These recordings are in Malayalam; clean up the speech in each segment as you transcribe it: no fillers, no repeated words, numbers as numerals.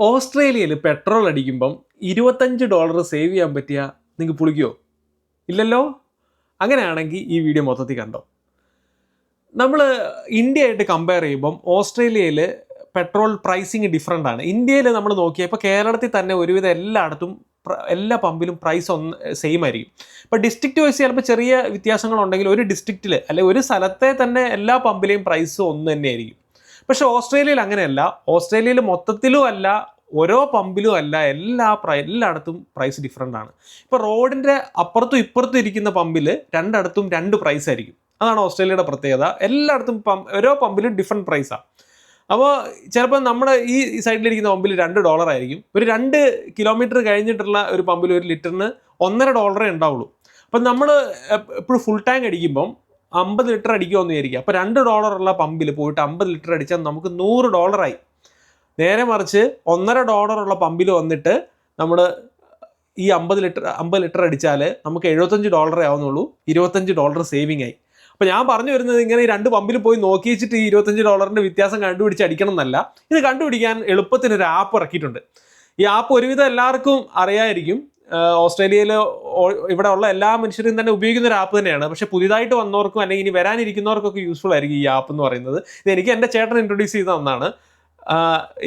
ഓസ്ട്രേലിയയിൽ പെട്രോൾ അടിക്കുമ്പം $25 സേവ് ചെയ്യാൻ പറ്റിയ നിങ്ങൾക്ക് പുളിക്കുമോ? ഇല്ലല്ലോ. അങ്ങനെയാണെങ്കിൽ ഈ വീഡിയോ മൊത്തത്തിൽ കണ്ടോ. നമ്മൾ ഇന്ത്യയായിട്ട് കമ്പയർ ചെയ്യുമ്പം ഓസ്ട്രേലിയയിൽ പെട്രോൾ പ്രൈസിങ് ഡിഫറെൻ്റ് ആണ്. ഇന്ത്യയിൽ നമ്മൾ നോക്കിയാൽ ഇപ്പോൾ കേരളത്തിൽ തന്നെ ഒരുവിധം എല്ലായിടത്തും എല്ലാ പമ്പിലും പ്രൈസ് സെയിം ആയിരിക്കും. ഇപ്പോൾ ഡിസ്ട്രിക്റ്റ് വൈസ് ചിലപ്പോൾ ചെറിയ വ്യത്യാസങ്ങളുണ്ടെങ്കിൽ ഒരു ഡിസ്ട്രിക്റ്റിൽ അല്ലെങ്കിൽ ഒരു സ്ഥലത്തെ തന്നെ എല്ലാ പമ്പിലെയും പ്രൈസ് ഒന്ന് തന്നെയായിരിക്കും. പക്ഷെ ഓസ്ട്രേലിയയിൽ അങ്ങനെയല്ല. ഓസ്ട്രേലിയയിൽ മൊത്തത്തിലും അല്ല, ഓരോ പമ്പിലും അല്ല, എല്ലായിടത്തും പ്രൈസ് ഡിഫറെൻ്റ് ആണ്. ഇപ്പോൾ റോഡിൻ്റെ അപ്പുറത്തും ഇപ്പുറത്തും ഇരിക്കുന്ന പമ്പിൽ രണ്ടിടത്തും രണ്ട് പ്രൈസ് ആയിരിക്കും. അതാണ് ഓസ്ട്രേലിയയുടെ പ്രത്യേകത. എല്ലായിടത്തും ഓരോ പമ്പിലും ഡിഫറെൻറ്റ് പ്രൈസാണ്. അപ്പോൾ ചിലപ്പോൾ നമ്മുടെ ഈ സൈഡിലിരിക്കുന്ന പമ്പിൽ $2 ആയിരിക്കും. ഒരു 2 കിലോമീറ്റർ കഴിഞ്ഞിട്ടുള്ള ഒരു പമ്പിൽ ഒരു ലിറ്ററിന് $1.50 ഉണ്ടാവുള്ളൂ. അപ്പം നമ്മൾ എപ്പോഴും ഫുൾ ടാങ്ക് അടിക്കുമ്പം 50 ലിറ്റർ അടിക്കുമെന്ന് വിചാരിക്കുക. അപ്പോൾ $2 ഉള്ള പമ്പിൽ പോയിട്ട് 50 ലിറ്റർ അടിച്ചാൽ നമുക്ക് $100 ആയി. നേരെ മറിച്ച് $1.50 ഉള്ള പമ്പിൽ വന്നിട്ട് നമ്മൾ ഈ 50 ലിറ്റർ അടിച്ചാൽ നമുക്ക് $75 ആവുന്നുള്ളൂ. $25 സേവിങ് ആയി. അപ്പോൾ ഞാൻ പറഞ്ഞു വരുന്നത്, ഇങ്ങനെ ഈ 2 പമ്പിൽ പോയി നോക്കി വെച്ചിട്ട് ഈ $25 വ്യത്യാസം കണ്ടുപിടിച്ച് അടിക്കണം എന്നല്ല. ഇത് കണ്ടുപിടിക്കാൻ എളുപ്പത്തിനൊരു ആപ്പ് ഇറക്കിയിട്ടുണ്ട്. ഈ ആപ്പ് ഒരുവിധം എല്ലാവർക്കും അറിയാമായിരിക്കും. ഓസ്ട്രേലിയയിൽ ഇവിടെ ഉള്ള എല്ലാ മനുഷ്യരും തന്നെ ഉപയോഗിക്കുന്ന ഒരു ആപ്പ് തന്നെയാണ്. പക്ഷെ പുതിയതായിട്ട് വന്നവർക്കും അല്ലെങ്കിൽ ഇനി വരാനിരിക്കുന്നവർക്കൊക്കെ യൂസ്ഫുൾ ആയിരിക്കും ഈ ആപ്പ് എന്ന് പറയുന്നത്. ഇത് എനിക്ക് എൻ്റെ ചേട്ടൻ ഇൻട്രൊഡ്യൂസ് ചെയ്ത ഒന്നാണ്.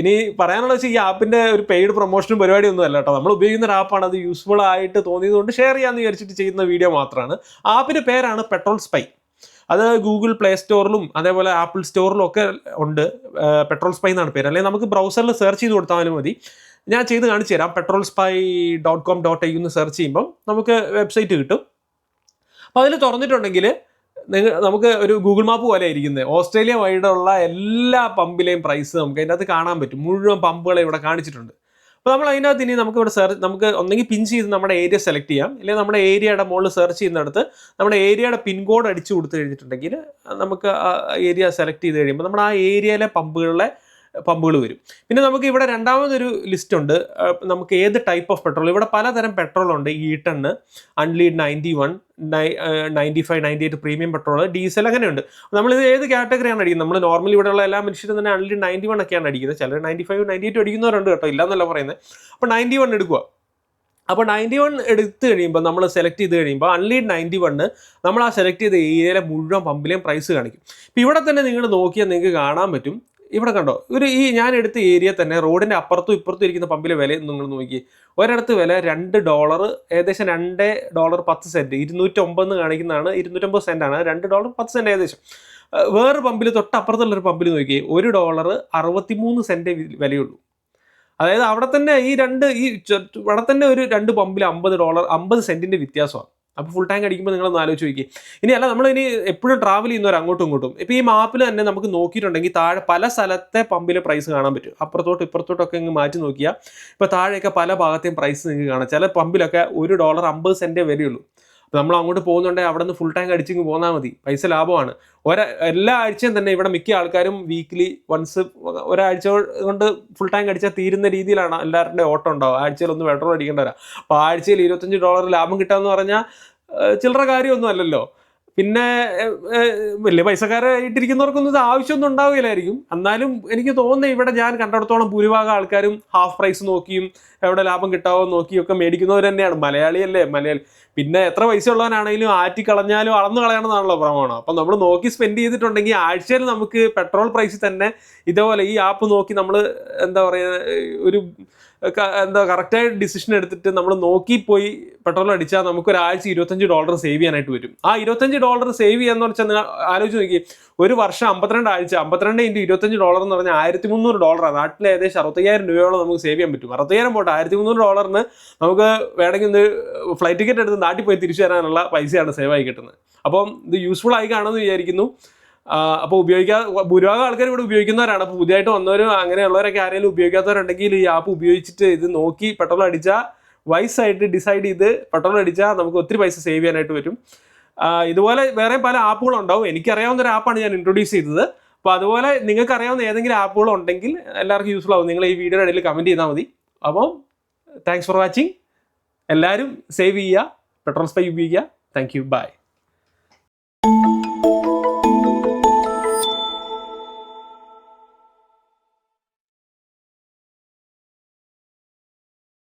ഇനി പറയാനുള്ള വെച്ചാൽ ഈ ആപ്പിൻ്റെ ഒരു പെയ്ഡ് പ്രൊമോഷനും പരിപാടിയൊന്നും അല്ല കേട്ടോ. നമ്മൾ ഉപയോഗിക്കുന്ന ഒരു ആപ്പാണ്. അത് യൂസ്ഫുൾ ആയിട്ട് തോന്നിയതുകൊണ്ട് ഷെയർ ചെയ്യാമെന്ന് വിചാരിച്ചിട്ട് ചെയ്യുന്ന വീഡിയോ മാത്രമാണ്. ആപ്പിൻ്റെ പേരാണ് പെട്രോൾ സ്പൈ. അത് ഗൂഗിൾ പ്ലേ സ്റ്റോറിലും അതേപോലെ ആപ്പിൾ സ്റ്റോറിലും ഒക്കെ ഉണ്ട്. പെട്രോൾ സ്പൈ എന്നാണ് പേര്. അല്ലെങ്കിൽ നമുക്ക് ബ്രൗസറിൽ സെർച്ച് ചെയ്ത് കൊടുത്താലും മതി. ഞാൻ ചെയ്ത് കാണിച്ചു തരാം. petrolspy.com.au എന്ന് സെർച്ച് ചെയ്യുമ്പം നമുക്ക് വെബ്സൈറ്റ് കിട്ടും. അപ്പോൾ അതിൽ തുറന്നിട്ടുണ്ടെങ്കിൽ നമുക്ക് ഒരു ഗൂഗിൾ മാപ്പ് പോലെ ഇരിക്കുന്നത്. ഓസ്ട്രേലിയ വൈഡുള്ള എല്ലാ പമ്പിലെയും പ്രൈസ് നമുക്ക് അതിൻ്റെ അകത്ത് കാണാൻ പറ്റും. മുഴുവൻ പമ്പുകളെ ഇവിടെ കാണിച്ചിട്ടുണ്ട്. അപ്പോൾ നമ്മൾ അതിനകത്ത് ഇനി നമുക്ക് ഒന്നെങ്കിൽ പിൻ ചെയ്ത് നമ്മുടെ ഏരിയ സെലക്ട് ചെയ്യാം, അല്ലെങ്കിൽ നമ്മുടെ ഏരിയയുടെ മുകളിൽ സെർച്ച് ചെയ്യുന്നിടത്ത് നമ്മുടെ ഏരിയയുടെ പിൻകോഡ് അടിച്ചു കൊടുത്തു കഴിഞ്ഞിട്ടുണ്ടെങ്കിൽ നമുക്ക് ആ ഏരിയ സെലക്ട് ചെയ്ത് കഴിയുമ്പോൾ നമ്മുടെ ആ ഏരിയയിലെ പമ്പുകൾ വരും. പിന്നെ നമുക്ക് ഇവിടെ രണ്ടാമതൊരു ലിസ്റ്റ് ഉണ്ട്. നമുക്ക് ഏത് ടൈപ്പ് ഓഫ് പെട്രോൾ, ഇവിടെ പലതരം പെട്രോൾ ഉണ്ട്. E10, അൺലീഡ് 91, 95, 98 പ്രീമിയം പെട്രോൾ, ഡീസൽ, അങ്ങനെയുണ്ട്. നമ്മളിത് ഏത് കാറ്റഗറിയാണ് അടിക്കുന്നത്? നമ്മൾ നോർമലി ഇവിടെയുള്ള എല്ലാ മനുഷ്യരും തന്നെ അൺലീഡ് 91 ഒക്കെയാണ് അടിക്കുന്നത്. ചിലർ 95, 98 അടിക്കുന്നവരുണ്ട് കേട്ടോ, ഇല്ലാന്നല്ല പറയുന്നത്. അപ്പോൾ 91 എടുക്കുക. അപ്പോൾ 91 എടുത്ത് കഴിയുമ്പോൾ നമ്മൾ സെലക്ട് ചെയ്ത് കഴിയുമ്പോൾ അൺലീഡ് 91 നമ്മൾ ആ സെലക്ട് ചെയ്ത ഏരിയയിലെ മുഴുവൻ പമ്പിലെയും പ്രൈസ് കാണിക്കും. ഇപ്പോൾ ഇവിടെ തന്നെ നിങ്ങൾ നോക്കിയാൽ നിങ്ങൾക്ക് കാണാൻ പറ്റും. ഇവിടെ കണ്ടോ, ഞാൻ എടുത്ത ഏരിയ തന്നെ റോഡിൻ്റെ അപ്പുറത്തും ഇപ്പുറത്തും ഇരിക്കുന്ന പമ്പിലെ വില നിങ്ങൾ നോക്കി. ഒരിടത്ത് വില $2, ഏകദേശം $2.10. 209 കാണിക്കുന്നതാണ്, 250 സെൻറ്റാണ്. $2.10 ഏകദേശം. വേറൊരു പമ്പിൽ തൊട്ടപ്പുറത്തുള്ളൊരു പമ്പിൽ നോക്കി $1.63 വിലയുള്ളൂ. അതായത് അവിടെ തന്നെ ഇവിടെ തന്നെ ഒരു 2 പമ്പിൽ $50 സെൻറ്റിൻ്റെ വ്യത്യാസമാണ്. അപ്പോൾ ഫുൾ ടാങ്ക് അടിക്കുമ്പോൾ നിങ്ങളൊന്ന് ആലോചിച്ച് നോക്കി. ഇനിയല്ല, നമ്മളിനി എപ്പോഴും ട്രാവൽ ചെയ്യുന്നവർ അങ്ങോട്ടും ഇങ്ങോട്ടും. ഇപ്പോൾ ഈ മാപ്പിൽ തന്നെ നമുക്ക് നോക്കിയിട്ടുണ്ടെങ്കിൽ താഴെ പല സ്ഥലത്തെ പമ്പിലെ പ്രൈസ് കാണാൻ പറ്റും. അപ്പുറത്തോട്ട് ഇപ്പുറത്തോട്ടൊക്കെ ഇങ്ങ് മാറ്റി നോക്കിയാൽ ഇപ്പോൾ താഴെയൊക്കെ പല ഭാഗത്തെയും പ്രൈസ് നിങ്ങൾക്ക് കാണാം. ചില പമ്പിലൊക്കെ $1.50 വരെയുള്ളൂ. അപ്പോൾ നമ്മൾ അങ്ങോട്ട് പോകുന്നുണ്ടെങ്കിൽ അവിടെ നിന്ന് ഫുൾ ടാങ്ക് അടിച്ചിങ്ങ് പോന്നാൽ മതി, പൈസ ലാഭമാണ്. എല്ലാ ആഴ്ചയും തന്നെ ഇവിടെ മിക്ക ആൾക്കാരും വീക്ക്ലി വൺസ് ഒരാഴ്ച കൊണ്ട് ഫുൾ ടാങ്ക് അടിച്ചാൽ തീരുന്ന രീതിയിലാണ് എല്ലാവരുടെയും ഓട്ടം ഉണ്ടാവും. ആഴ്ചയിൽ ഒന്ന് പെട്രോൾ അടിക്കേണ്ടവരാ. അപ്പോൾ ആഴ്ചയിൽ $25 ലാഭം കിട്ടാമെന്ന് പറഞ്ഞാൽ ചില്ലറ കാര്യമൊന്നും അല്ലല്ലോ. പിന്നെ വലിയ പൈസക്കാരായിട്ടിരിക്കുന്നവർക്കൊന്നും ഇത് ആവശ്യമൊന്നും ഉണ്ടാവുകയില്ലായിരിക്കും. എന്നാലും എനിക്ക് തോന്നുന്നത് ഇവിടെ ഞാൻ കണ്ടിടത്തോളം ഭൂരിഭാഗം ആൾക്കാരും ഹാഫ് പ്രൈസ് നോക്കിയും എവിടെ ലാഭം കിട്ടാവോ നോക്കിയൊക്കെ മേടിക്കുന്നവർ തന്നെയാണ്. മലയാളി. പിന്നെ എത്ര പൈസ ഉള്ളവനാണെങ്കിലും ആറ്റിക്കളഞ്ഞാലും അളന്നു കളയണമെന്നാണല്ലോ പ്രമാണം. അപ്പം നമ്മൾ നോക്കി സ്പെൻഡ് ചെയ്തിട്ടുണ്ടെങ്കിൽ ആഴ്ചയിൽ നമുക്ക് പെട്രോൾ പ്രൈസിൽ തന്നെ ഇതേപോലെ ഈ ആപ്പ് നോക്കി നമ്മൾ കറക്റ്റായ ഡിസിഷൻ എടുത്തിട്ട് നമ്മൾ നോക്കിപ്പോയി പെട്രോൾ അടിച്ചാൽ നമുക്കൊരാഴ്ച $25 സേവ് ചെയ്യാനായിട്ട് വരും. ആ $25 സേവ് ചെയ്യാന്ന് വെച്ചാൽ നിങ്ങൾ ആലോചിച്ച് നോക്കി. ഒരു വർഷം 52 ആഴ്ച, 52 × $25 എന്ന് പറഞ്ഞാൽ $1300. നാട്ടിൽ ഏകദേശം 65,000 രൂപയോളം നമുക്ക് സേവ് ചെയ്യാൻ പറ്റും. 60,000 പോട്ടെ, $1300 നമുക്ക് വേണമെങ്കിൽ ഒന്ന് ഫ്ലൈറ്റ് ടിക്കറ്റ് എടുത്ത് നാട്ടിൽ പോയി തിരിച്ചു തരാനുള്ള പൈസയാണ് സേവ് ആയി കിട്ടുന്നത്. അപ്പം ഇത് യൂസ്ഫുൾ ആയി കാണുമെന്ന് വിചാരിക്കുന്നു. അപ്പോൾ ഭൂരിഭാഗം ആൾക്കാർ ഇവിടെ ഉപയോഗിക്കുന്നവരാണ്. അപ്പോൾ പുതിയതായിട്ട് വന്നവരും അങ്ങനെയുള്ളവരൊക്കെ ആരെങ്കിലും ഉപയോഗിക്കാത്തവരുണ്ടെങ്കിൽ ഈ ആപ്പ് ഉപയോഗിച്ചിട്ട് ഇത് നോക്കി പെട്രോൾ അടിച്ചാൽ വൈസായിട്ട് ഡിസൈഡ് ചെയ്ത് പെട്രോൾ അടിച്ചാൽ നമുക്ക് ഒത്തിരി പൈസ സേവ് ചെയ്യാനായിട്ട് പറ്റും. ഇതുപോലെ വേറെ പല ആപ്പുകളുണ്ടാവും. എനിക്കറിയാവുന്ന ഒരു ആപ്പാണ് ഞാൻ ഇൻട്രൊഡ്യൂസ് ചെയ്തത്. അപ്പോൾ അതുപോലെ നിങ്ങൾക്ക് അറിയാവുന്ന ഏതെങ്കിലും ആപ്പുകളുണ്ടെങ്കിൽ എല്ലാവർക്കും യൂസ്ഫുൾ ആവും. നിങ്ങൾ ഈ വീഡിയോയുടെ ഇടയിൽ കമൻറ്റ് ചെയ്താൽ മതി. അപ്പം താങ്ക്സ് ഫോർ വാച്ചിങ്. എല്ലാവരും സേവ് ചെയ്യുക, പെട്രോൾ സ്പൈ ഉപയോഗിക്കുക. Thank you, by.